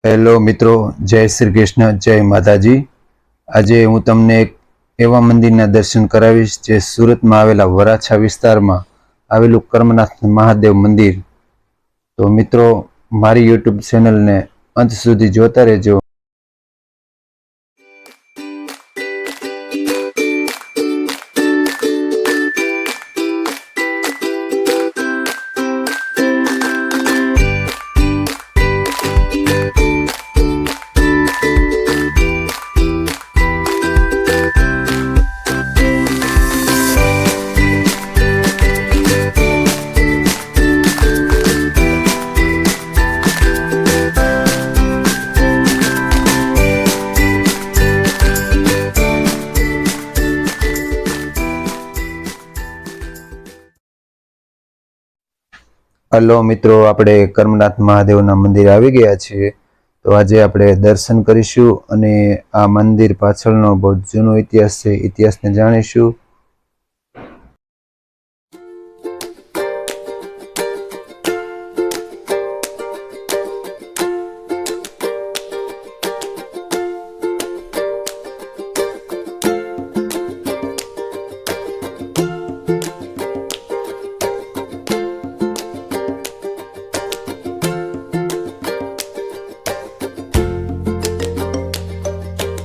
Hello મિત્રો, જય શ્રી કૃષ્ણ, જય માતાજી। આજે હું તમને એક એવા મંદિરના દર્શન કરાવીશ જે સુરતમાં આવેલા વરાછા વિસ્તારમાં આવેલું કર્મનાથ મહાદેવ મંદિર। તો મિત્રો, મારી યુટ્યુબ ચેનલને અંત સુધી જોતા રહેજો। हेलो मित्रों, આપણે કર્મનાથ મહાદેવના મંદિર આવી ગયા છીએ। તો આજે આપણે દર્શન કરીશું અને આ મંદિર પાછળનો બહુ જૂનો ઇતિહાસ છે, ઇતિહાસને જાણીશું।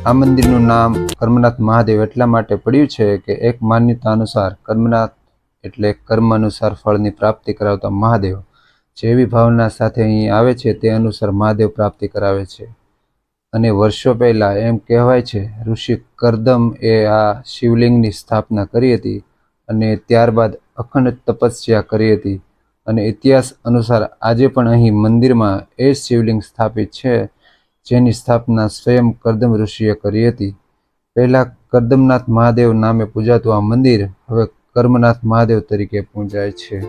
આ મંદિરનું નામ કર્મનાથ મહાદેવ એટલા માટે પડ્યું છે કે એક માન્યતા અનુસાર કર્મનાથ એટલે કર્મ અનુસાર ફળની પ્રાપ્તિ કરાવતા મહાદેવ જેવી ભાવના સાથે અહીં આવે છે તે અનુસાર મહાદેવ પ્રાપ્તિ કરાવે છે। અને વર્ષો પહેલા એમ કહેવાય છે ઋષિ કરદમ એ આ શિવલિંગની સ્થાપના કરી હતી અને ત્યારબાદ અખંડ તપસ્યા કરી હતી। અને ઇતિહાસ અનુસાર આજે પણ અહીં મંદિરમાં એ શિવલિંગ સ્થાપિત છે જેની સ્થાપના સ્વયં કરદમ ઋષિએ કરી હતી। પહેલા કરદમનાથ મહાદેવ નામે પૂજાતું આ મંદિર હવે કર્મનાથ મહાદેવ તરીકે પૂજાય છે।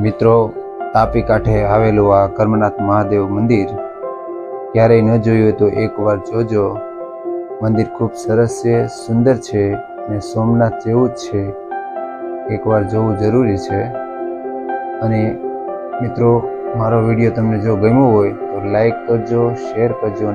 મિત્રો, તાપી કાંઠે આવેલું આ કર્મનાથ મહાદેવ મંદિર ક્યારેય ન જોયું તો એકવાર જોજો। મંદિર ખૂબ સરસ છે, સુંદર છે અને સોમનાથ જેવું જ છે। એકવાર જોવું જરૂરી છે। અને મિત્રો, મારો વિડીયો તમને જો ગમ્યો હોય તો લાઈક કરજો, શેર કરજો।